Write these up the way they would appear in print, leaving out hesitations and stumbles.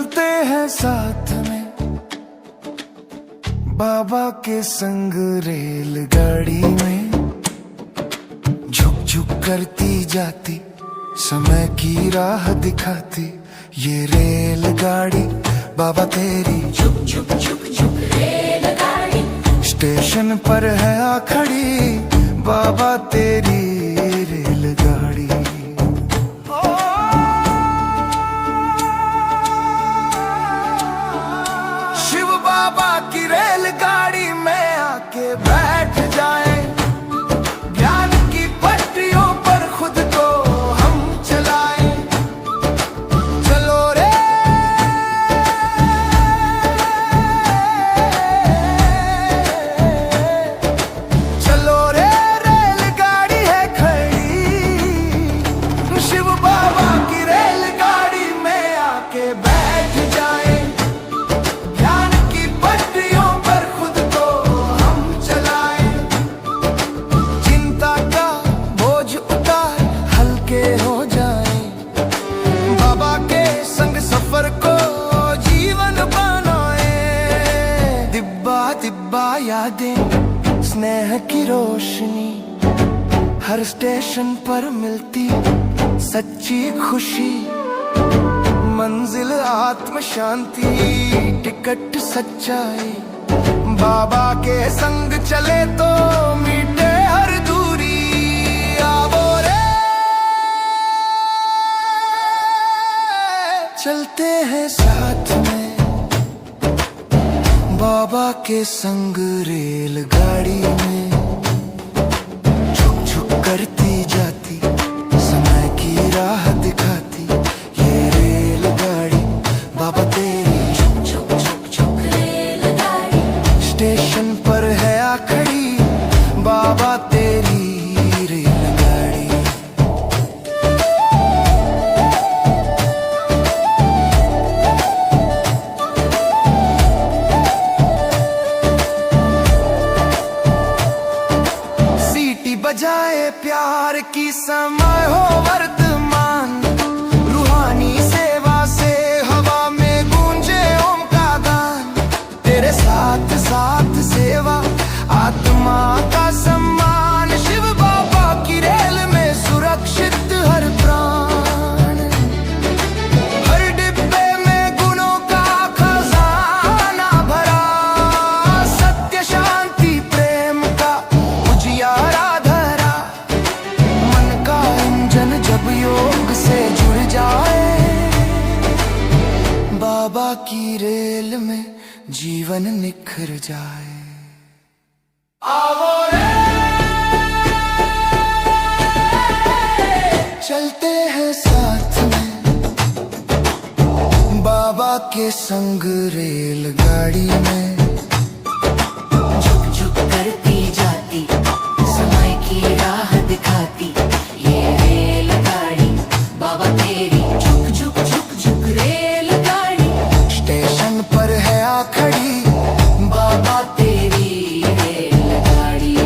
चलते हैं साथ में बाबा के संग रेलगाड़ी में, झुक झुक करती जाती समय की राह दिखाती ये रेलगाड़ी बाबा तेरी। झुक झुक झुक झुक रेलगाड़ी स्टेशन पर है आ खड़ी बाबा तेरी रेलगाड़ी। शिव बाबा की रेलगाड़ी में आके बैठ जाए, ज्ञान की पटरियों पर खुद को हम चलाए। चलो रे चलो रे रेलगाड़ी है खड़ी, शिव बाबा की रेलगाड़ी में आके बैठ जाए, ज्ञान की पटरियों पर खुद को हम चलाए। चिंता का बोझ उतार हल्के हो जाए, बाबा के संग सफर को जीवन बनाए। दिब्बा दिब्बा यादें स्नेह की रोशनी, हर स्टेशन पर मिलती सच्ची खुशी। मंजिल आत्म शांति, टिकट सच्चाई, बाबा के संग चले तो मीटे हर दूरी। आवो रे चलते हैं साथ में बाबा के संग रेलगाड़ी में, झुक झुक करती जाती समय की राह दिखाती ये रेलगाड़ी बाबा तेरी। झुक झुक झुक झुक रेलगाड़ी स्टेशन पर है आ खड़ी बाबा तेरी रेलगाड़ी। सीटी बजाए प्यार की समय हो वर्तमान, रूहानी सेवा से हवा में गूंजे ओम का गान। तेरे साथ साथ सेवा आत्मा का सम्मान, शिव बाबा की रेल में सुरक्षित हर प्राण। हर डिब्बे में गुणों का खजाना भरा, सत्य शांति प्रेम का उजियारा धरा। मन का इंजन जब योग से जुड़ जाए, बाबा की रेल में जीवन निखर जाए। आवो रे चलते हैं साथ में बाबा के संग रेलगाड़ी में, झुक झुक करती जाती समय की राह दिखाती ये रेलगाड़ी बाबा तेरी। झुक झुक झुक झुक रेलगाड़ी स्टेशन पर है आ खड़ी बाबा तेरी रेलगाड़ी।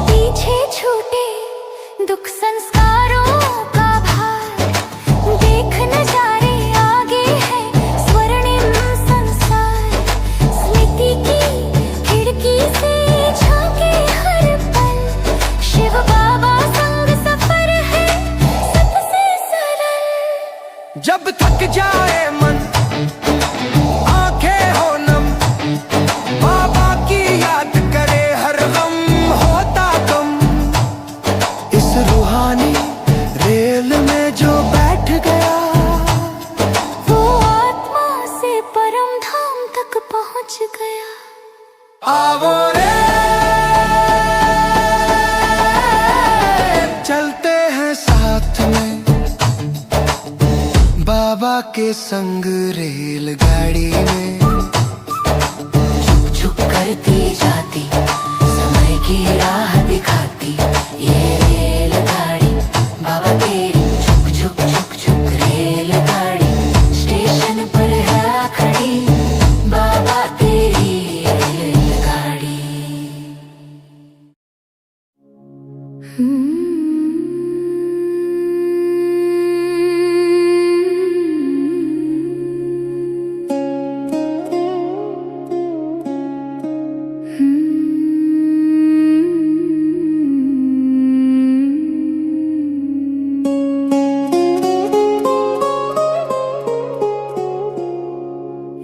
पीछे छूटे दुख संस्कारों का भार, देख नजारे आगे है स्वर्णिम संसार। स्मृति की खिड़की से झांके हर पल, शिव बाबा संग सफर है सबसे सरल। जब थक जाए मन आंखें हो नम, बाबा की याद करे हर गम होता कम। इस रूहानी रेल में जो बैठ गया, वो आत्मा से परम धाम तक पहुंच गया। आवो रे चलते हैं साथ में बाबा के संग रेलगाड़ी में, झुक झुक करती जाती समय की राह दिखाती ये रेलगाड़ी बाबा तेरी। झुक झुक झुक झुक रेलगाड़ी स्टेशन पर है खड़ी बाबा तेरी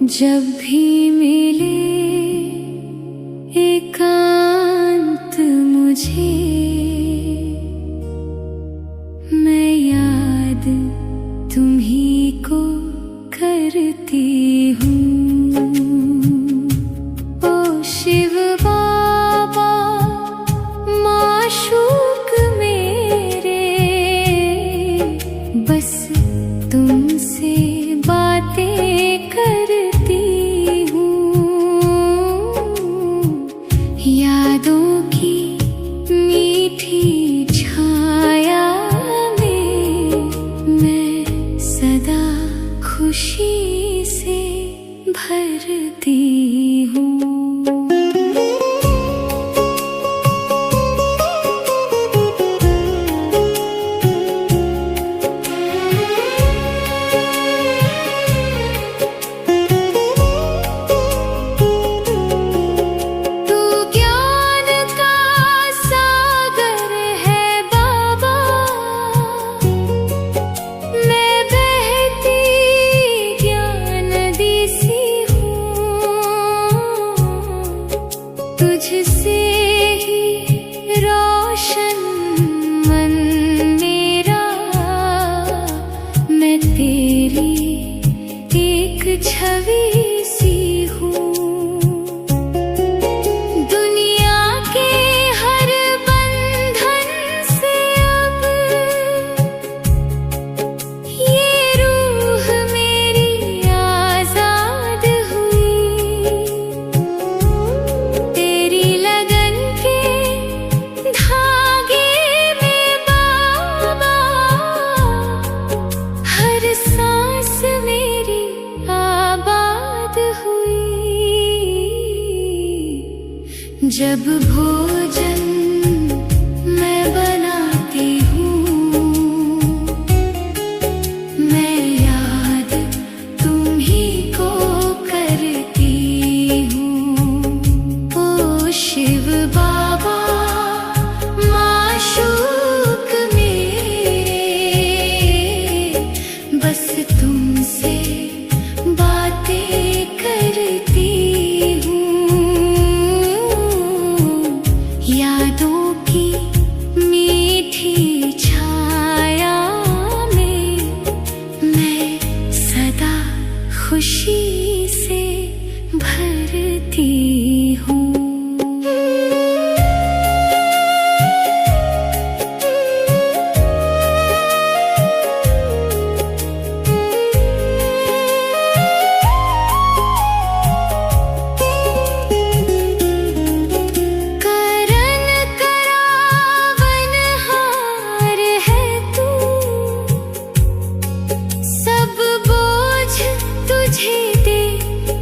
जब भी मिले एकांत मुझे, मैं याद तुम्ही को करती हूँ। ओ शिव बाबा माशूक मेरे, बस तुमसे बातें करती हूँ। यादों की मीठी छाया में मैं सदा खुशी से भरती हूँ। तुझसे ही रोशन मन मेरा, मैं तेरी एक छवि सी हूँ। दुनिया के हर बंधन से अब ये रूह मेरी आजाद हुई। जब भोजन मैं बनाती हूँ, मैं याद तुम्ही को करती हूँ। ओ शिव बाबा माशूक मेरे, बस तुमसे बातें करती हूँ। यादों की मीठी छाया में मैं सदा खुशी से भरती हूँ।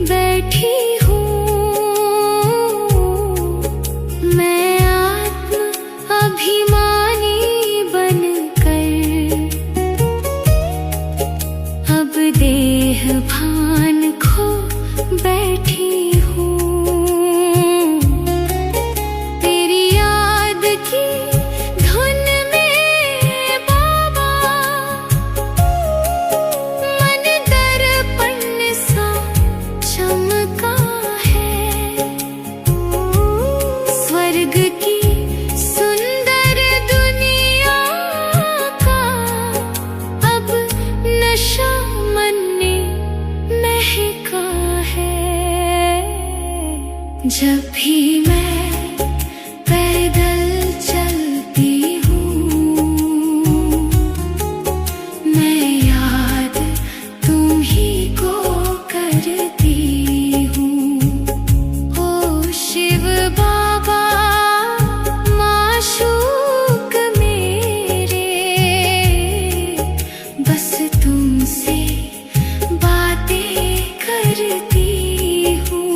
बैठी हूँ मैं आत्म अभिमानी बनकर, अब देह भान खो बैठी हूँ। तेरी याद की धुन में बाबा मन दर्पण सा चमका है। स्वर्ग की सुंदर दुनिया का अब नशा मन ने महका है। जब भी मैं पैदल चलती हूँ, मैं याद तुम्ही को करती हूँ। ओ शिव बाबा माशूक मेरे, बस तुमसे बातें करती हूँ।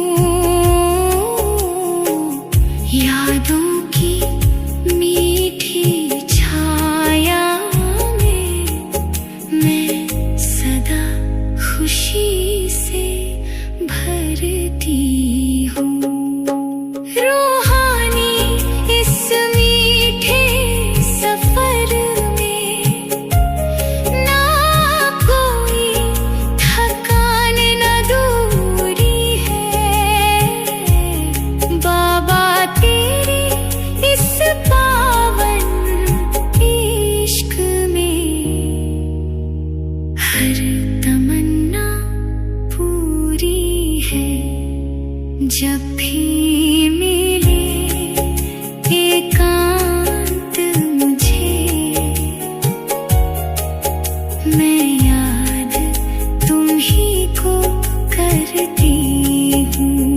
हर तमन्ना पूरी है जब भी मिले एकांत मुझे, मैं याद तुम ही को करती हूँ।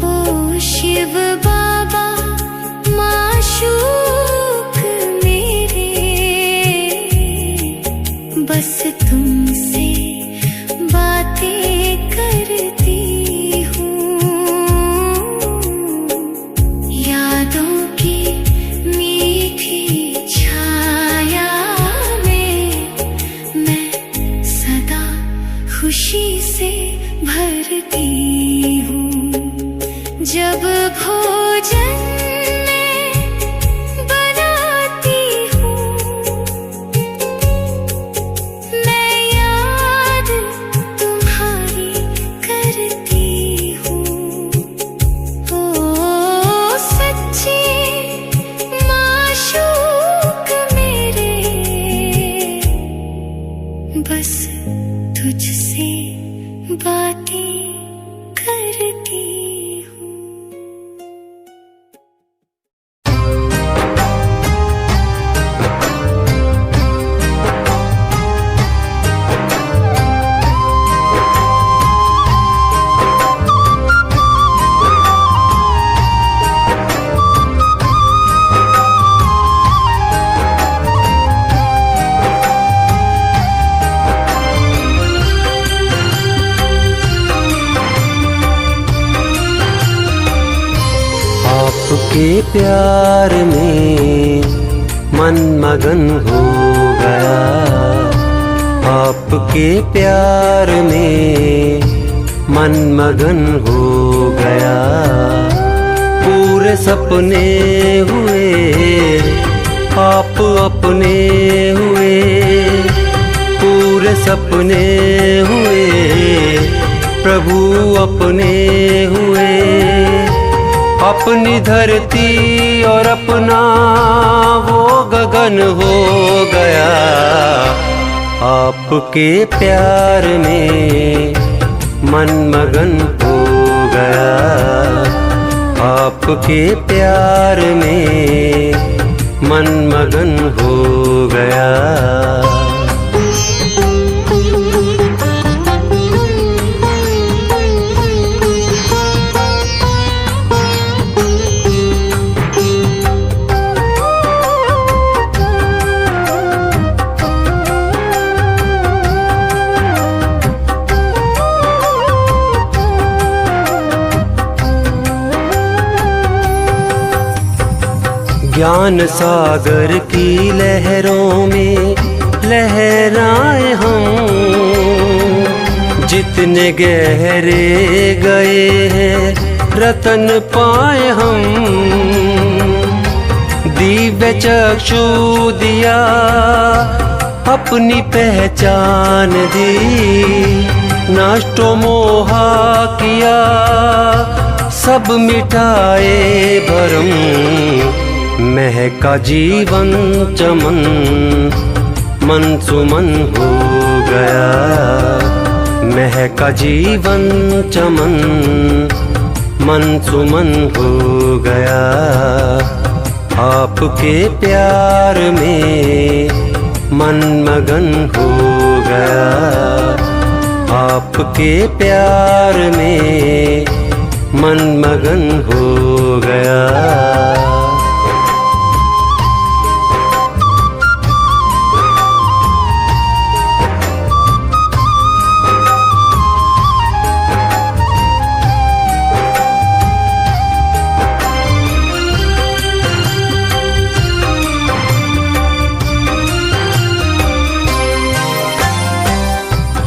ओ शिव बाबा माशूक मेरे, बस तुमसे बातें करती हूँ। यादों की मीठी छाया में मैं सदा खुशी से भरती हूँ। जब भोजन मैं बनाती हूँ, मैं याद तुम्हारी करती हूँ। ओ सच्ची माशूक मेरे, बस तुझसे बातें करती हूँ। आपके प्यार में मन मगन हो गया, आपके प्यार में मन मगन हो गया। पूरे सपने हुए आप अपने हुए, पूरे सपने हुए प्रभु अपने हुए। अपनी धरती और अपना वो गगन हो गया, आपके प्यार में मन मगन हो गया, आपके प्यार में मन मगन हो गया। ज्ञान सागर की लहरों में लहराए हम, जितने गहरे गए हैं रतन पाए हम। दिव्य चक्षु दिया अपनी पहचान दी, नष्टो मोहा किया सब मिटाए भरम। महका जीवन चमन मन सुमन हो गया, महका जीवन चमन मन सुमन हो गया। आपके प्यार में मन मगन हो गया, आपके प्यार में मन मगन हो गया।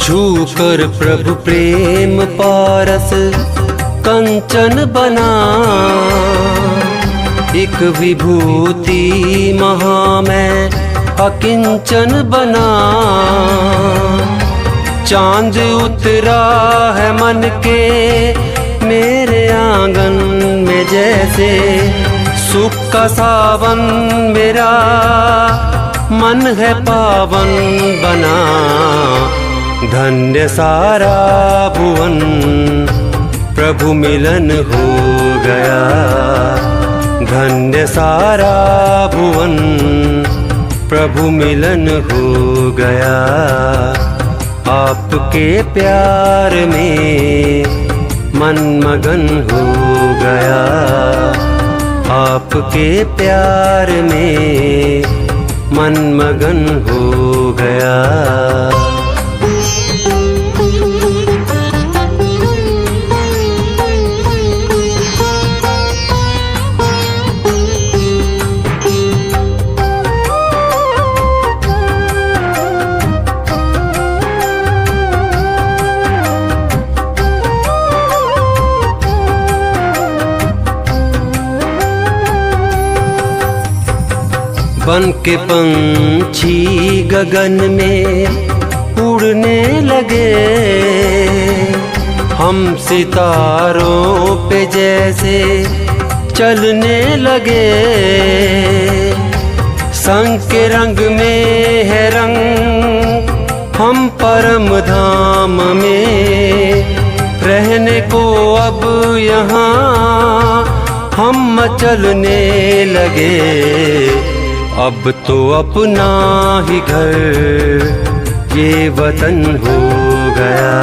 छूकर प्रभु प्रेम पारस कंचन बना, एक विभूति महामय अकिंचन बना। चांद उतरा है मन के मेरे आंगन में जैसे, सुख का सावन मेरा मन है पावन बना। धन्य सारा भुवन प्रभु मिलन हो गया। धन्य सारा भुवन प्रभु मिलन हो गया। आपके प्यार में मन मगन हो गया। आपके प्यार में मन मगन हो गया। बन के पंछी गगन में उड़ने लगे। हम सितारों पे जैसे चलने लगे। संग के रंग में है रंग हम परम धाम में। रहने को अब यहाँ हम चलने लगे। अब तो अपना ही घर ये वतन हो गया।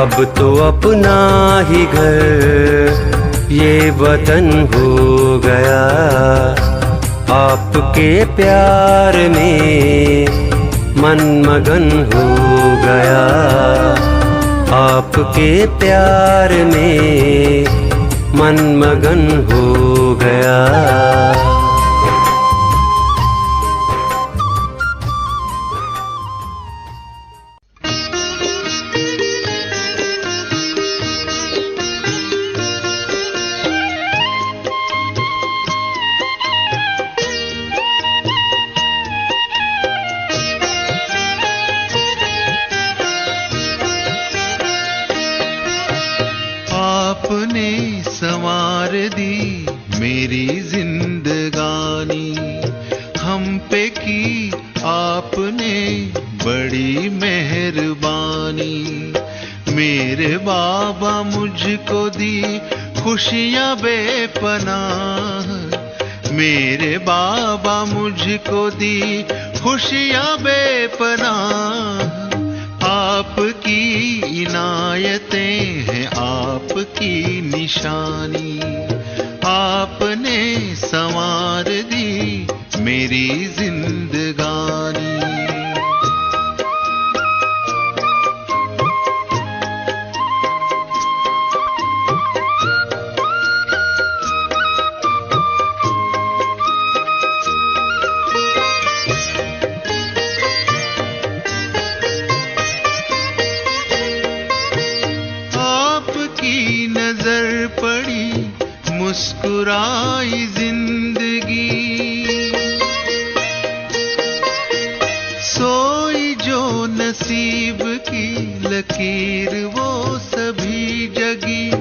अब तो अपना ही घर ये वतन हो गया। आपके प्यार में मन मगन हो गया। आपके प्यार में मन मगन हो गया। आपने संवार दी मेरी जिंदगानी। हम पे की आपने बड़ी मेहरबानी। मेरे बाबा मुझको दी खुशियां बेपनाह। मेरे बाबा मुझको दी खुशियां बेपनाह। आपकी इनायतें हैं आपकी निशानी। आपने संवार दी मेरी जिंदगानी। नजर पड़ी मुस्कुराई जिंदगी। सोई जो नसीब की लकीर वो सभी जगी।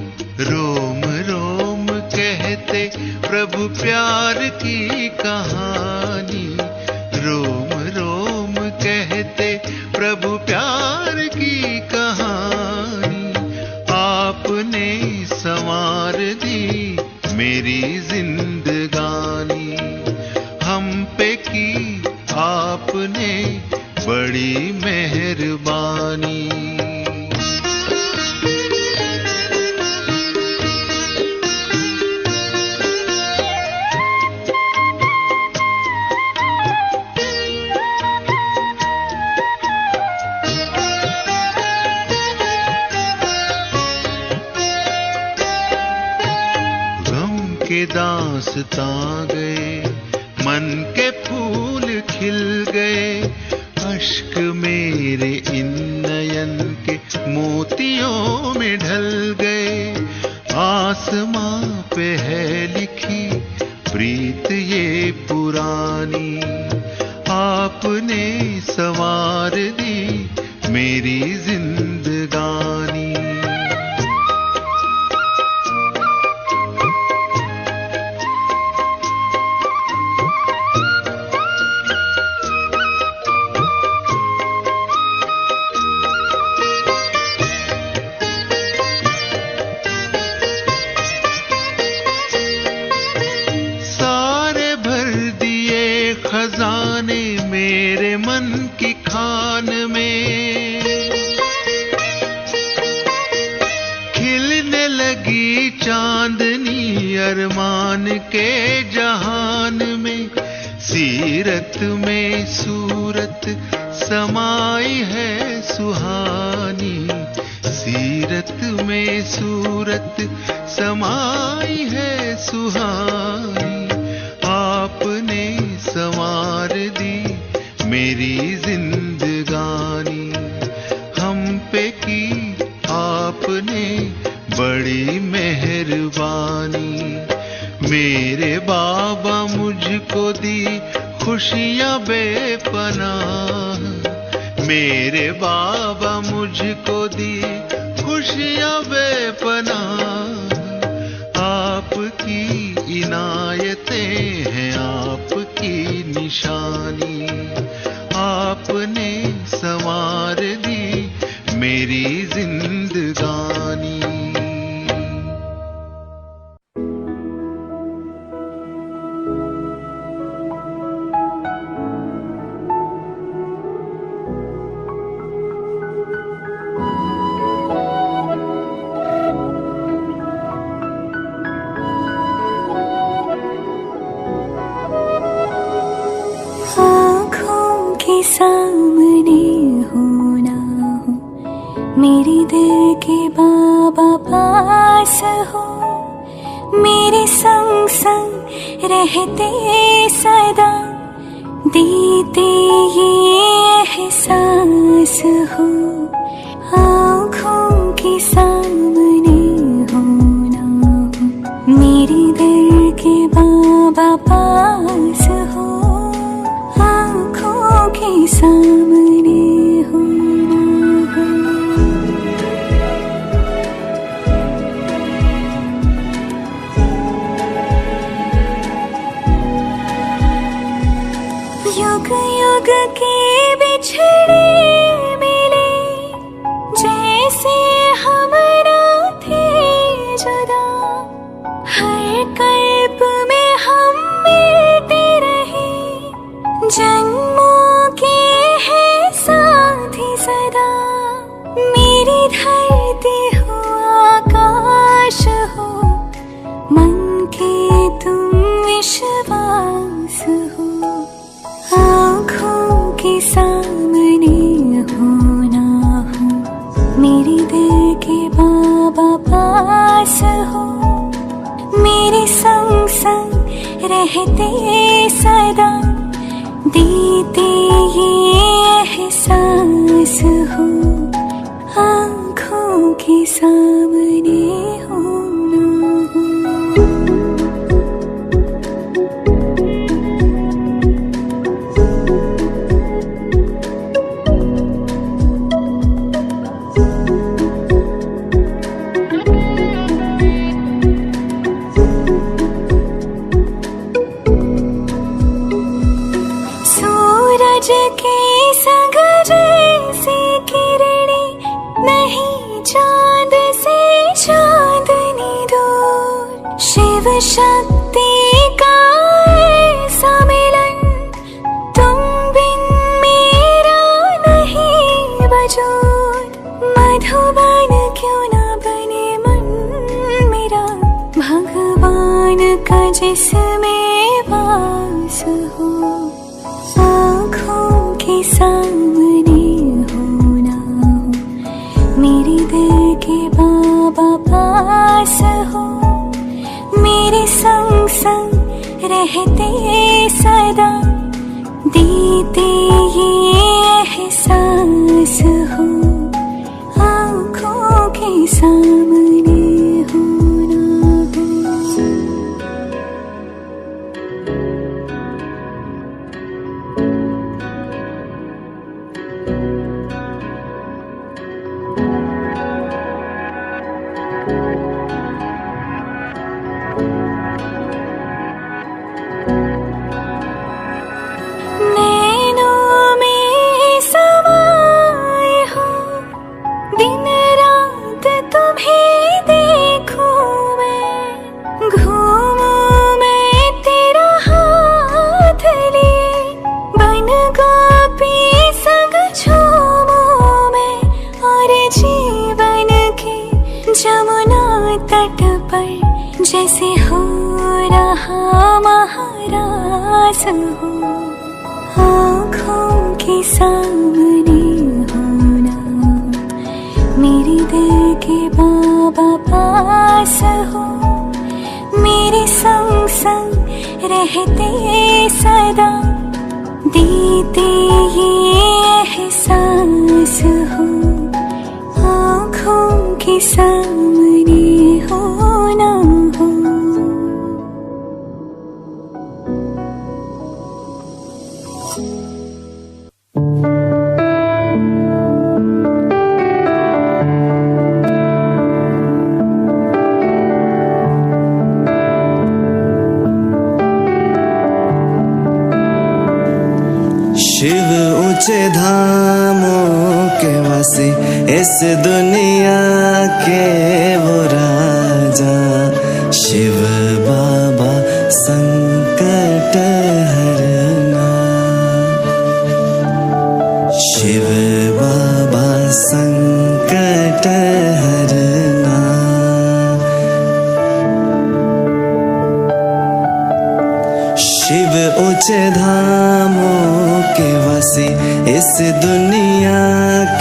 रोम रोम कहते प्रभु प्यार की कहानी। रोम रोम कहते प्रभु प्यार की कहानी। आपने संवार दी मेरी जिंदगानी। हम पे की आपने बड़ी मेहरबानी। के दास्तां गए, मन के फूल खिल गए। अश्क मेरे इन नयन के मोतियों में ढल गए। आसमां पे है लिखी प्रीत ये पुरानी। आपने संवार दी मेरी जिंदगानी। मन की खान में खिलने लगी चांदनी अरमान के जहान में। सीरत में सूरत समाई है सुहानी, सीरत में सूरत समाई है सुहानी। आपने संवार दी मेरी जिंदगानी, हम पे की आपने बड़ी मेहरबानी। मेरे बाबा मुझको दी खुशियां बेपनाह, मेरे बाबा मुझको दी खुशियां बेपनाह। आपकी इनायतें हैं आपकी निशानी, आपने संवार दी मेरी जिंदगानी। सामने हो ना हो, मेरे दिल के बाबा पास हो, मेरे संग संग रहते सदा, देते ये एहसास हो। आँखों के सामने हो ना हो, मेरे दिल के बाबा पास हो, के सामने हो ना हो। युग युग के बिछड़े मिले, जैसे हमरा थे जुदा, हर कल्प में हम मिलते रहे, जन्मों सदा। मेरी धरती हो आकाश हो, मन के तुम विश्वास हो। आँखों के सामने हो ना हो, मेरे दिल के बाबा पास हो, मेरे संग संग रहते सदा, देते ये एहसास हो। आँखों के सामने हो ना हो। सूरज के संग जैसी किरणें, नहीं चांद से चांदनी दूर, शिव शक्ति का ऐसा मिलन, तुम बिन मेरा नहीं वजूद। मधुबन क्यों ना बने मन मेरा, भगवान का जिसमें वास हो। आँखों के सामने हो ना हो, मेरे दिल के बाबा पास हो, मेरे संग संग रहते सदा, देते ये एहसास हो। आँखों के सामने हो ना हो। नैनों पास हो, आँखों के सामने होना, मेरे दिल के बाबा पास हो, मेरे संग संग रहते सदा, देते ये एहसास हो, आँखों के सामने हो ना हो। शिव ऊंचे धामों के वासी, इस दुनिया के वो राजा, शिव बाबा संकट हरना, शिव बाबा संकट हरना। शिव ऊंचे धामों के वासी, इस दुनिया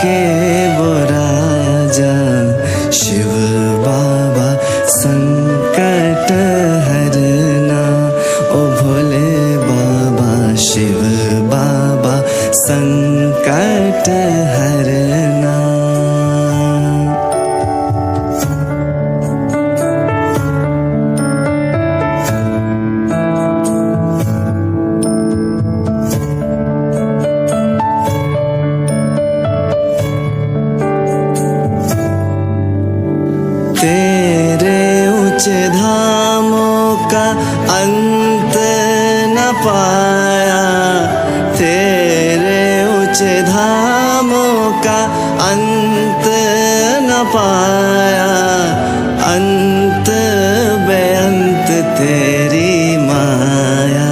के वो राजा, शिव बाबा संकट हरना, ओ भोले बाबा शिव बाबा संकट हरना। तेरे ऊंचे धामों का अंत न पाया, तेरे ऊंचे धामों का अंत न पाया, अंत बेअंत तेरी माया,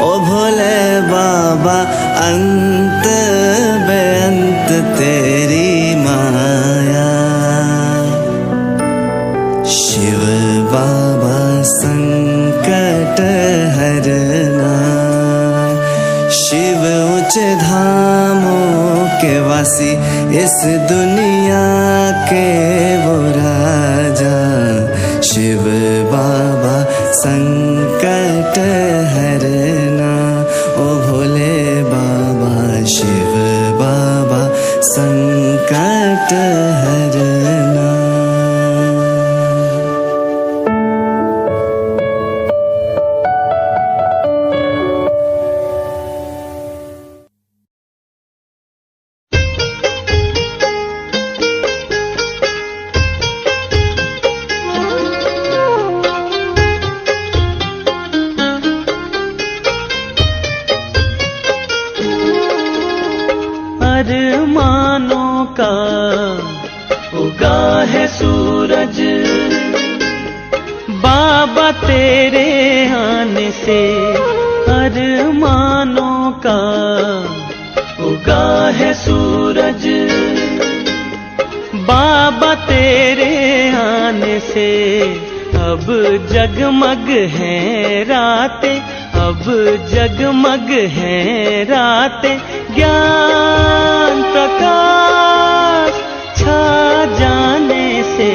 ओ भोले बाबा अंत बेअंत तेरी माया। शिव बाबा संकट हरना, शिव ऊंचे धामों के वासी, इस दुनिया के वो राजा, शिव बाबा संकट हरना, ओ भोले बाबा शिव बाबा संकट हरना। अरमानों का उगा है सूरज, बाबा तेरे आने से अरमानों का उगा है सूरज, बाबा तेरे आने से अब जगमग है रातें, अब जगमग है रातें, ज्ञान प्रकाश छा जाने से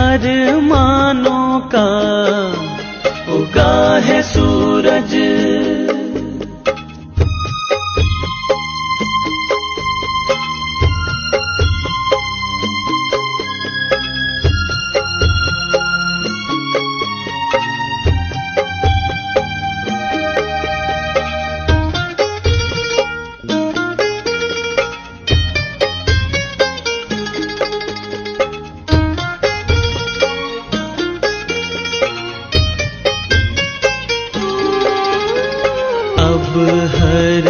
अरमानों का उगा है सूरज। हर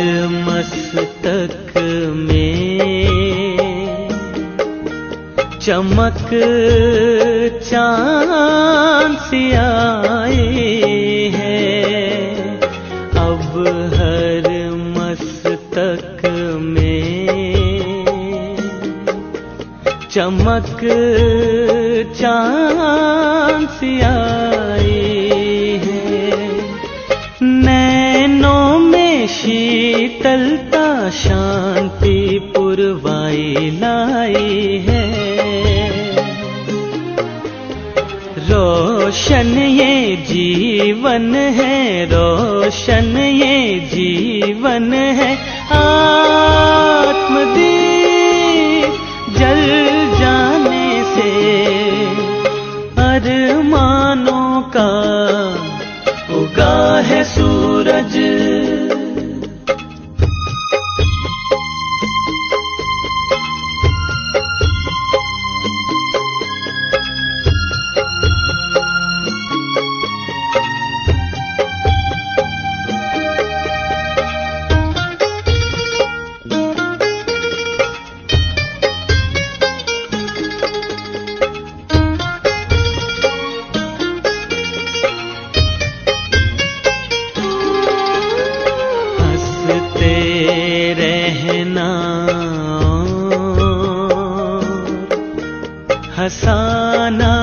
मस्तक में चमक चाँद सी आई है, अब हर मस्तक में चमक चाँद सी आई है। शीतलता शांति पुरवाई लाई है। रोशन ये जीवन है, रोशन ये जीवन है। आत्मदीप जल जाने से अरमानों का उगा है सूरज। हंसाना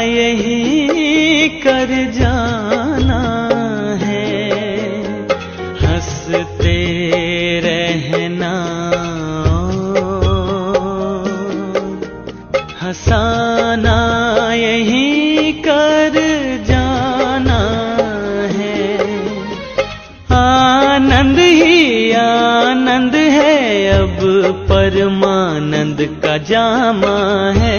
यही कर जाना है, हंसते रहना। हंसाना यही कर जाना है। आनंद ही आनंद है, अब परमानंद का जामा है।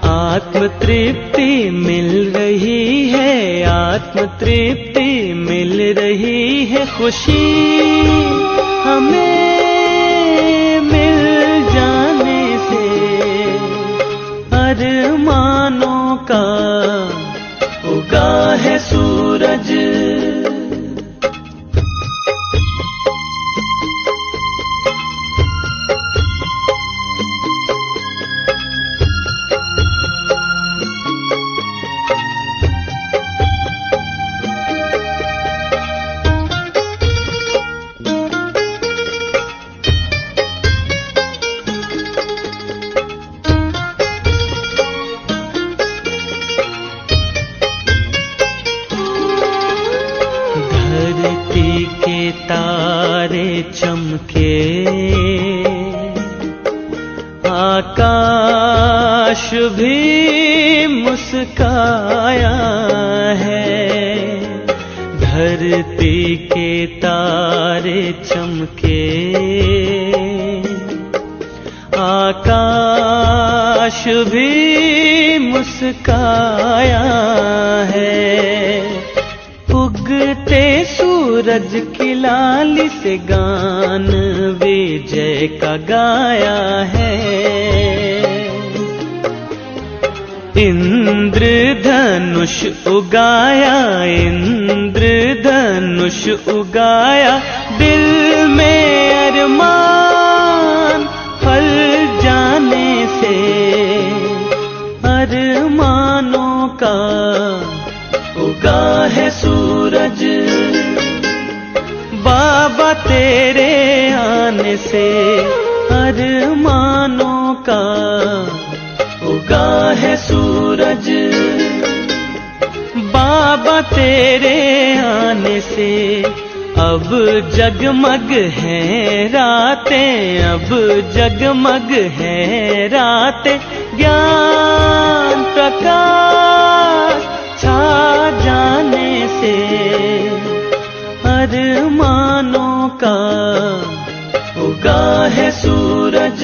आत्म तृप्ति मिल रही है, आत्म तृप्ति मिल रही है। खुशी हमें मिल जाने से अरमानों का उगा है सूरज। तारे चमके, आकाश भी मुस्काया है। धरती के तारे चमके, आकाश भी मुस्काया है। उगते सूरज की लाली से गान विजय का गाया है। इंद्र धनुष उगाया, इंद्र धनुष उगाया। दिल में अरमान फल जाने से अरमानों का उगा है सूरज। बाबा तेरे आने से अरमानों का उगा है सूरज। बाबा तेरे आने से अब जगमग है रातें, अब जगमग है रातें। ज्ञान प्रकाश छा जाने से अरमानों का उगा है सूरज।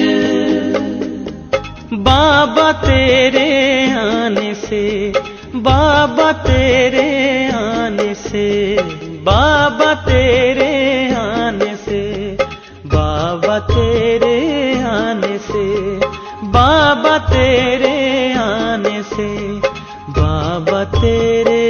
बाबा तेरे आने से, बाबा तेरे आने से, बाबा तेरे आने से, बाबा तेरे आने से, बाबा तेरे आने से, बाबा तेरे